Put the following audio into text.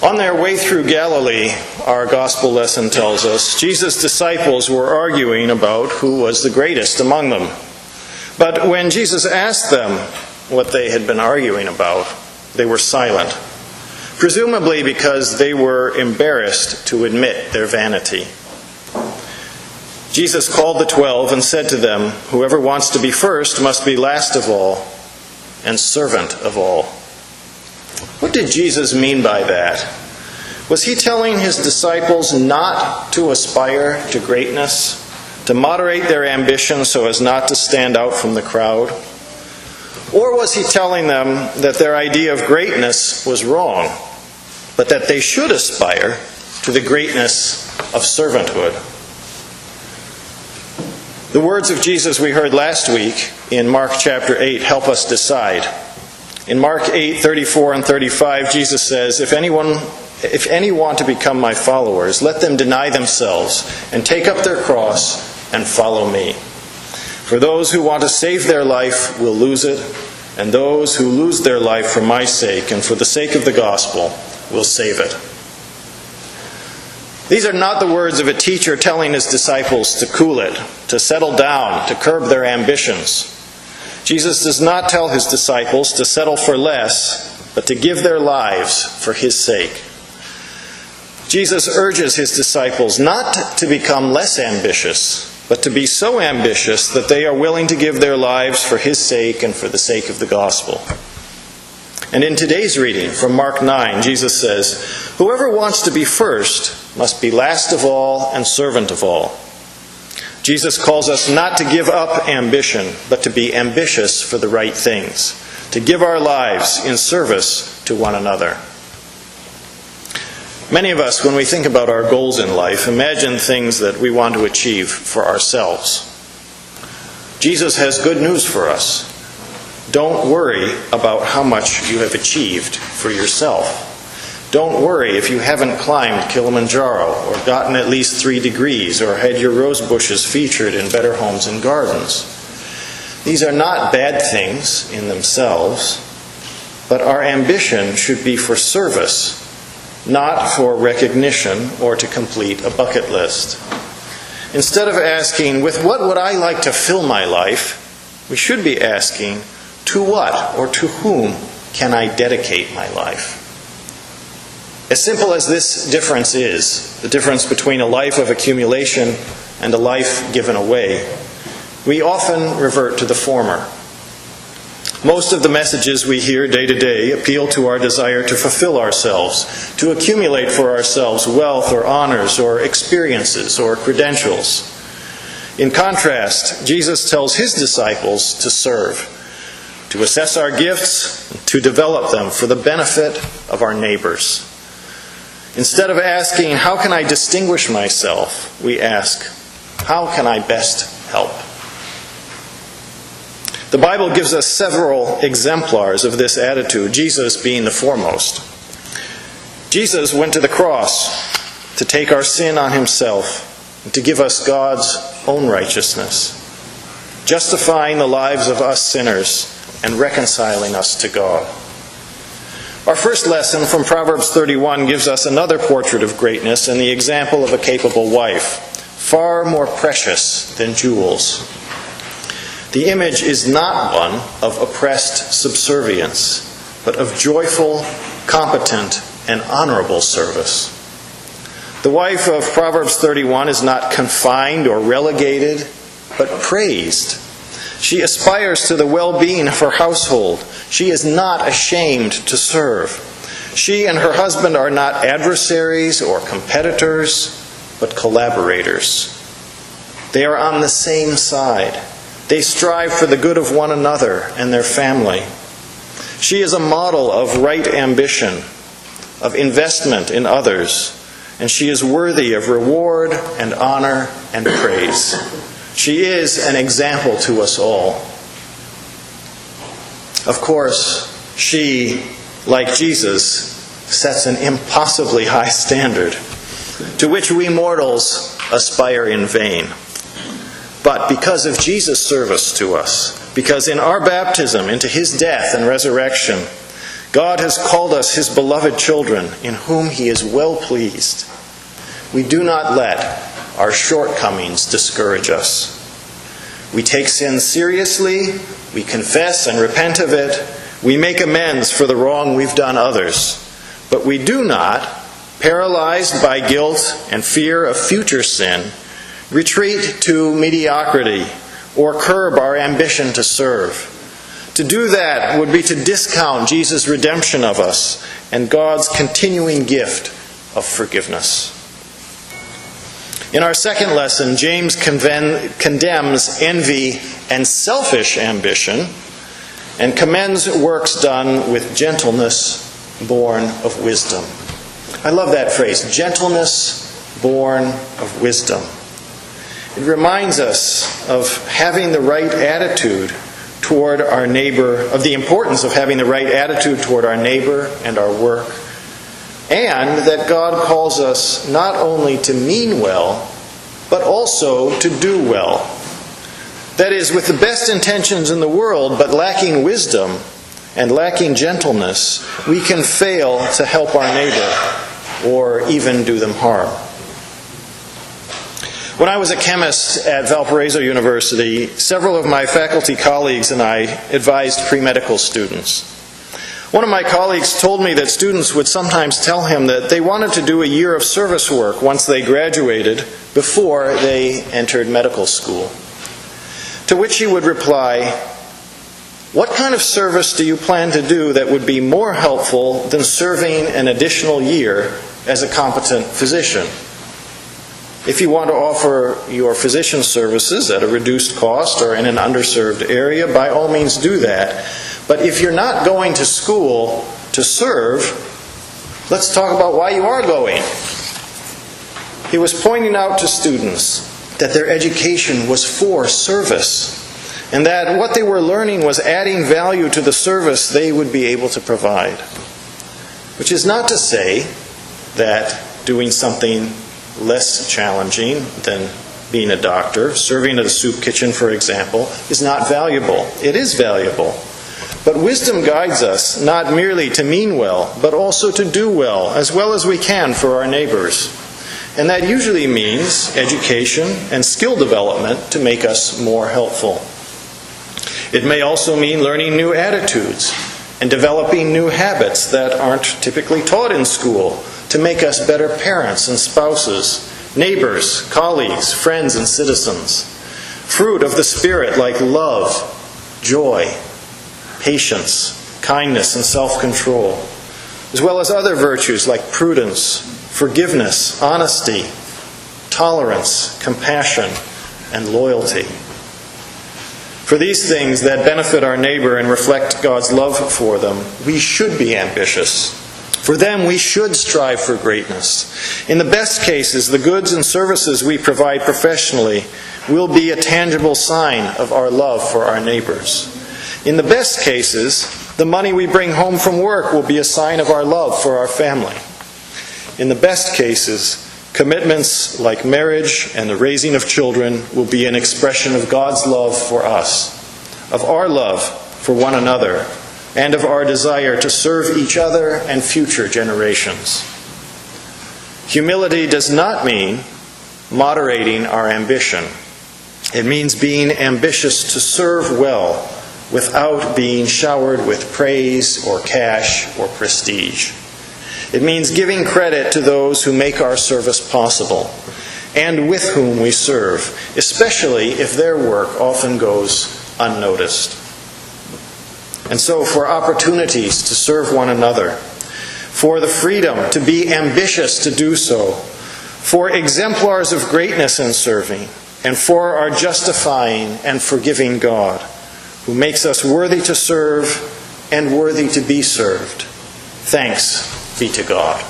On their way through Galilee, our gospel lesson tells us, Jesus' disciples were arguing about who was the greatest among them. But when Jesus asked them what they had been arguing about, they were silent, presumably because they were embarrassed to admit their vanity. Jesus called the 12 and said to them, "Whoever wants to be first must be last of all and servant of all." What did Jesus mean by that? Was he telling his disciples not to aspire to greatness, to moderate their ambition so as not to stand out from the crowd? Or was he telling them that their idea of greatness was wrong, but that they should aspire to the greatness of servanthood? The words of Jesus we heard last week in Mark chapter 8 help us decide. In Mark 8:34 and 35, Jesus says, If any want to become my followers, let them deny themselves and take up their cross and follow me. For those who want to save their life will lose it, and those who lose their life for my sake and for the sake of the gospel will save it. These are not the words of a teacher telling his disciples to cool it, to settle down, to curb their ambitions. Jesus does not tell his disciples to settle for less, but to give their lives for his sake. Jesus urges his disciples not to become less ambitious, but to be so ambitious that they are willing to give their lives for his sake and for the sake of the gospel. And in today's reading from Mark 9, Jesus says, "Whoever wants to be first must be last of all and servant of all." Jesus calls us not to give up ambition, but to be ambitious for the right things, to give our lives in service to one another. Many of us, when we think about our goals in life, imagine things that we want to achieve for ourselves. Jesus has good news for us. Don't worry about how much you have achieved for yourself. Don't worry if you haven't climbed Kilimanjaro or gotten at least 3 degrees or had your rose bushes featured in Better Homes and Gardens. These are not bad things in themselves, but our ambition should be for service, not for recognition or to complete a bucket list. Instead of asking, with what would I like to fill my life, we should be asking, to what or to whom can I dedicate my life? As simple as this difference is, the difference between a life of accumulation and a life given away, we often revert to the former. Most of the messages we hear day to day appeal to our desire to fulfill ourselves, to accumulate for ourselves wealth or honors or experiences or credentials. In contrast, Jesus tells his disciples to serve, to assess our gifts, to develop them for the benefit of our neighbors. Instead of asking, how can I distinguish myself, we ask, how can I best help? The Bible gives us several exemplars of this attitude, Jesus being the foremost. Jesus went to the cross to take our sin on himself and to give us God's own righteousness, justifying the lives of us sinners and reconciling us to God. Our first lesson from Proverbs 31 gives us another portrait of greatness and the example of a capable wife, far more precious than jewels. The image is not one of oppressed subservience, but of joyful, competent, and honorable service. The wife of Proverbs 31 is not confined or relegated, but praised. She aspires to the well-being of her household. She is not ashamed to serve. She and her husband are not adversaries or competitors, but collaborators. They are on the same side. They strive for the good of one another and their family. She is a model of right ambition, of investment in others, and she is worthy of reward and honor and praise. She is an example to us all. Of course, she, like Jesus, sets an impossibly high standard, to which we mortals aspire in vain. But because of Jesus' service to us, because in our baptism into his death and resurrection, God has called us his beloved children, in whom he is well pleased. We do not let our shortcomings discourage us. We take sin seriously, we confess and repent of it, we make amends for the wrong we've done others, but we do not, paralyzed by guilt and fear of future sin, retreat to mediocrity or curb our ambition to serve. To do that would be to discount Jesus' redemption of us and God's continuing gift of forgiveness. In our second lesson, James condemns envy and selfish ambition and commends works done with gentleness born of wisdom. I love that phrase, gentleness born of wisdom. It reminds us of having the right attitude toward our neighbor, of the importance of having the right attitude toward our neighbor and our work, and that God calls us not only to mean well, but also to do well. That is, with the best intentions in the world, but lacking wisdom and lacking gentleness, we can fail to help our neighbor or even do them harm. When I was a chemist at Valparaiso University, several of my faculty colleagues and I advised pre-medical students. One of my colleagues told me that students would sometimes tell him that they wanted to do a year of service work once they graduated before they entered medical school. To which he would reply, "What kind of service do you plan to do that would be more helpful than serving an additional year as a competent physician? If you want to offer your physician services at a reduced cost or in an underserved area, by all means do that. But if you're not going to school to serve, let's talk about why you are going." He was pointing out to students that their education was for service, and that what they were learning was adding value to the service they would be able to provide. Which is not to say that doing something less challenging than being a doctor, serving at a soup kitchen, for example, is not valuable. It is valuable. But wisdom guides us not merely to mean well, but also to do well as we can for our neighbors. And that usually means education and skill development to make us more helpful. It may also mean learning new attitudes and developing new habits that aren't typically taught in school to make us better parents and spouses, neighbors, colleagues, friends, and citizens. Fruit of the Spirit like love, joy, patience, kindness, and self-control, as well as other virtues like prudence, forgiveness, honesty, tolerance, compassion, and loyalty. For these things that benefit our neighbor and reflect God's love for them, we should be ambitious. For them, we should strive for greatness. In the best cases, the goods and services we provide professionally will be a tangible sign of our love for our neighbors. In the best cases, the money we bring home from work will be a sign of our love for our family. In the best cases, commitments like marriage and the raising of children will be an expression of God's love for us, of our love for one another, and of our desire to serve each other and future generations. Humility does not mean moderating our ambition. It means being ambitious to serve well without being showered with praise or cash or prestige. It means giving credit to those who make our service possible and with whom we serve, especially if their work often goes unnoticed. And so for opportunities to serve one another, for the freedom to be ambitious to do so, for exemplars of greatness in serving, and for our justifying and forgiving God, who makes us worthy to serve and worthy to be served. Thanks be to God.